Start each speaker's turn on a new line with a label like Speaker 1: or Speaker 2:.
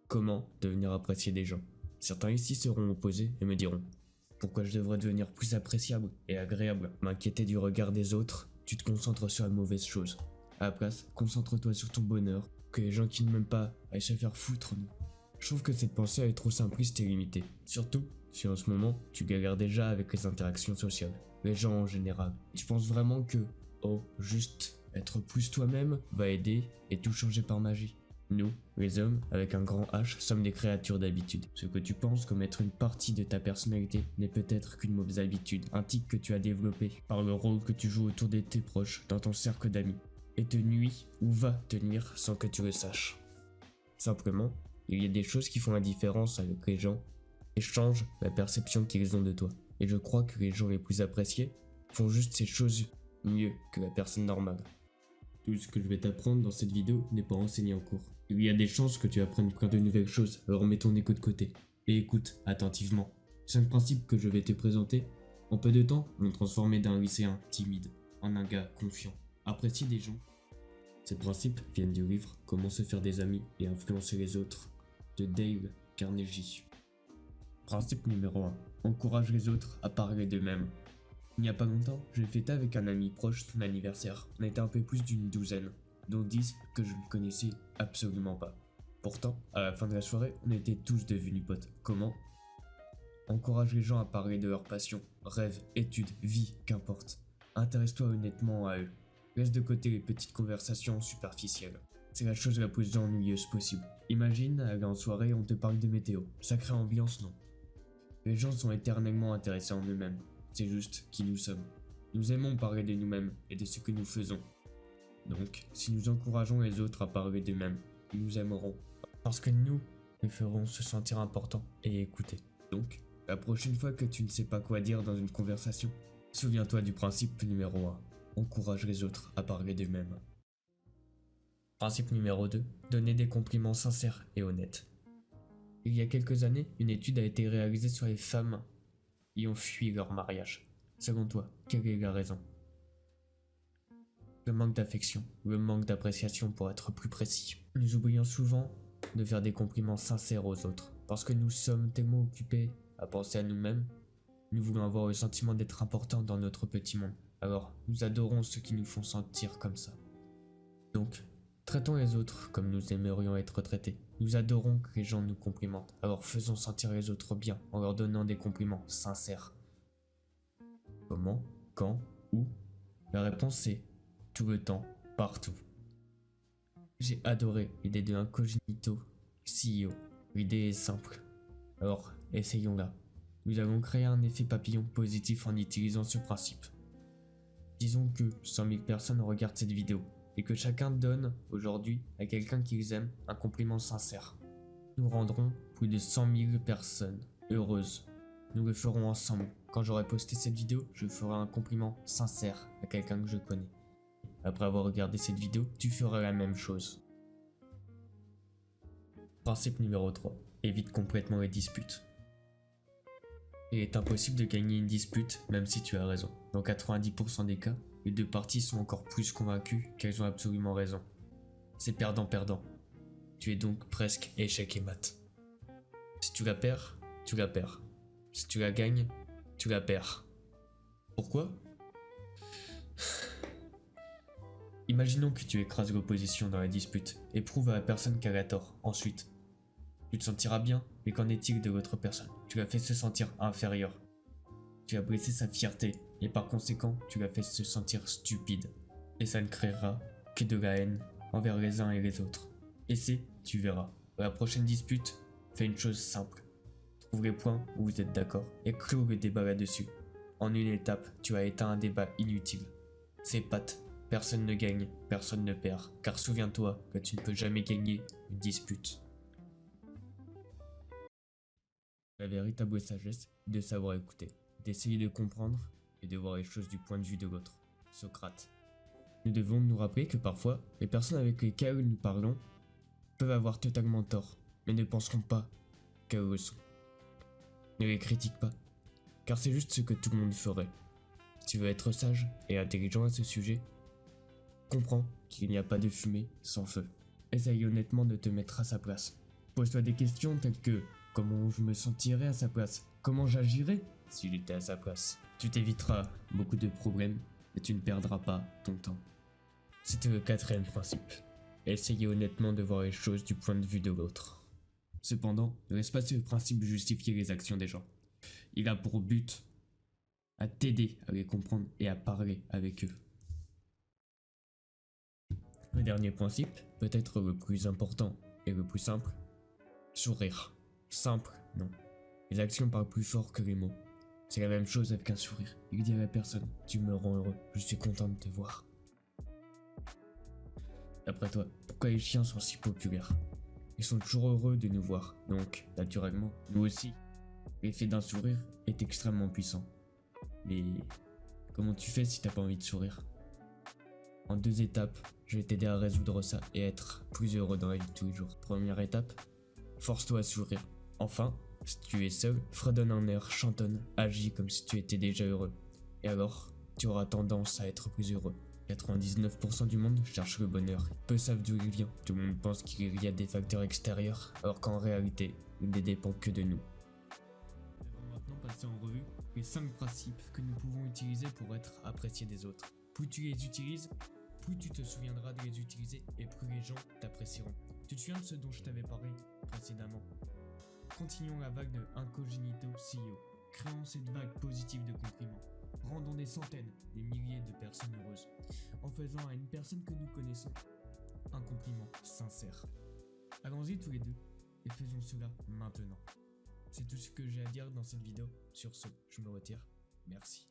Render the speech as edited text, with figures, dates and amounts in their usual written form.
Speaker 1: Comment devenir apprécié des gens? Certains ici seront opposés et me diront: pourquoi je devrais devenir plus appréciable et agréable? M'inquiéter du regard des autres, tu te concentres sur la mauvaise chose. À la place, concentre-toi sur ton bonheur, que les gens qui ne m'aiment pas aillent se faire foutre, nous. Je trouve que cette pensée est trop simpliste et limitée. Surtout si en ce moment, tu galères déjà avec les interactions sociales, les gens en général. Tu penses vraiment que, juste être plus toi-même va aider et tout changer par magie? Nous, les hommes, avec un grand H, sommes des créatures d'habitude. Ce que tu penses comme être une partie de ta personnalité n'est peut-être qu'une mauvaise habitude, un tic que tu as développé par le rôle que tu joues autour de tes proches, dans ton cercle d'amis, et te nuit ou va te nuire sans que tu le saches. Simplement, il y a des choses qui font la différence avec les gens et changent la perception qu'ils ont de toi. Et je crois que les gens les plus appréciés font juste ces choses mieux que la personne normale. Tout ce que je vais t'apprendre dans cette vidéo n'est pas enseigné en cours. Il y a des chances que tu apprennes plein de nouvelles choses, alors mets ton écho de côté et écoute attentivement. 5 principes que je vais te présenter, en peu de temps, vont te transformer d'un lycéen timide en un gars confiant, apprécié des gens. Ces principes viennent du livre Comment se faire des amis et influencer les autres de Dale Carnegie. Principe numéro 1. Encourage les autres à parler d'eux-mêmes. Il n'y a pas longtemps, j'ai fêté avec un ami proche son anniversaire. On était un peu plus d'une douzaine, dont 10 que je ne connaissais absolument pas. Pourtant, à la fin de la soirée, on était tous devenus potes. Comment? Encourage les gens à parler de leurs passions, rêves, études, vie, qu'importe. Intéresse-toi honnêtement à eux. Laisse de côté les petites conversations superficielles. C'est la chose la plus ennuyeuse possible. Imagine, aller en soirée, on te parle de météo. Sacrée ambiance, non? Les gens sont éternellement intéressés en eux-mêmes. C'est juste qui nous sommes. Nous aimons parler de nous-mêmes et de ce que nous faisons. Donc, si nous encourageons les autres à parler d'eux-mêmes, ils nous aimeront. Parce que nous les ferons se sentir importants et écoutés. Donc, la prochaine fois que tu ne sais pas quoi dire dans une conversation, souviens-toi du principe numéro 1. Encourage les autres à parler d'eux-mêmes. Principe numéro 2. Donner des compliments sincères et honnêtes. Il y a quelques années, une étude a été réalisée sur les femmes qui ont fui leur mariage. Selon toi, quelle est la raison? Le manque d'affection, le manque d'appréciation pour être plus précis. Nous oublions souvent de faire des compliments sincères aux autres, parce que nous sommes tellement occupés à penser à nous-mêmes, nous voulons avoir le sentiment d'être importants dans notre petit monde. Alors, nous adorons ceux qui nous font sentir comme ça. Donc, traitons les autres comme nous aimerions être traités. Nous adorons que les gens nous complimentent, alors faisons sentir les autres bien en leur donnant des compliments sincères. Comment? Quand? Où? La réponse est tout le temps, partout. J'ai adoré l'idée de Incognito CEO. L'idée est simple. Alors, essayons-la. Nous allons créer un effet papillon positif en utilisant ce principe. Disons que 100 000 personnes regardent cette vidéo et que chacun donne aujourd'hui à quelqu'un qu'ils aiment un compliment sincère. Nous rendrons plus de 100 000 personnes heureuses. Nous le ferons ensemble. Quand j'aurai posté cette vidéo, je ferai un compliment sincère à quelqu'un que je connais. Après avoir regardé cette vidéo, tu feras la même chose. Principe numéro 3. Évite complètement les disputes. Il est impossible de gagner une dispute même si tu as raison. Dans 90% des cas, les deux parties sont encore plus convaincues qu'elles ont absolument raison. C'est perdant-perdant. Tu es donc presque échec et mat. Si tu la perds, tu la perds. Si tu la gagnes, tu la perds. Pourquoi? Imaginons que tu écrases l'opposition dans la dispute et prouves à la personne qu'elle a tort. Ensuite, tu te sentiras bien, mais qu'en est-il de l'autre personne? Tu l'as fait se sentir inférieur. Tu as blessé sa fierté et par conséquent, tu l'as fait se sentir stupide. Et ça ne créera que de la haine envers les uns et les autres. Essaie, tu verras. À la prochaine dispute, fais une chose simple. Trouve les points où vous êtes d'accord et clôt le débat là-dessus. En une étape, tu as éteint un débat inutile. C'est pâte. Personne ne gagne, personne ne perd. Car souviens-toi que tu ne peux jamais gagner une dispute. La véritable sagesse est de savoir écouter, d'essayer de comprendre et de voir les choses du point de vue de l'autre. Socrate. Nous devons nous rappeler que parfois, les personnes avec lesquelles nous parlons peuvent avoir totalement tort, mais ne penseront pas qu'elles le sont. Ne les critique pas, car c'est juste ce que tout le monde ferait. Tu veux être sage et intelligent à ce sujet? Comprends qu'il n'y a pas de fumée sans feu. Essaye honnêtement de te mettre à sa place. Pose-toi des questions telles que comment je me sentirais à sa place, comment j'agirais si j'étais à sa place. Tu t'éviteras beaucoup de problèmes et tu ne perdras pas ton temps. C'était le quatrième principe. Essayez honnêtement de voir les choses du point de vue de l'autre. Cependant, ne laisse pas ce principe justifier les actions des gens. Il a pour but à t'aider à les comprendre et à parler avec eux. Le dernier principe, peut-être le plus important et le plus simple, sourire. Simple, non. Les actions parlent plus fort que les mots. C'est la même chose avec un sourire. Il dit à la personne, tu me rends heureux, je suis content de te voir. D'après toi, pourquoi les chiens sont si populaires? Ils sont toujours heureux de nous voir, donc, naturellement, nous aussi. L'effet d'un sourire est extrêmement puissant. Mais comment tu fais si t'as pas envie de sourire? En 2 étapes, je vais t'aider à résoudre ça et être plus heureux dans la vie de tous les jours. Première étape, force-toi à sourire. Enfin, si tu es seul, fredonne un air, chantonne, agis comme si tu étais déjà heureux. Et alors, tu auras tendance à être plus heureux. 99% du monde cherche le bonheur. Peu savent d'où il vient. Tout le monde pense qu'il y a des facteurs extérieurs, alors qu'en réalité, il ne dépend que de nous. Nous allons maintenant passer en revue les 5 principes que nous pouvons utiliser pour être appréciés des autres. Plus tu les utilises, plus tu te souviendras de les utiliser et plus les gens t'apprécieront. Tu te souviens de ce dont je t'avais parlé précédemment? Continuons la vague de Incognito CEO. Créons cette vague positive de compliments. Rendons des centaines, des milliers de personnes heureuses. En faisant à une personne que nous connaissons un compliment sincère. Allons-y tous les deux et faisons cela maintenant. C'est tout ce que j'ai à dire dans cette vidéo. Sur ce, je me retire. Merci.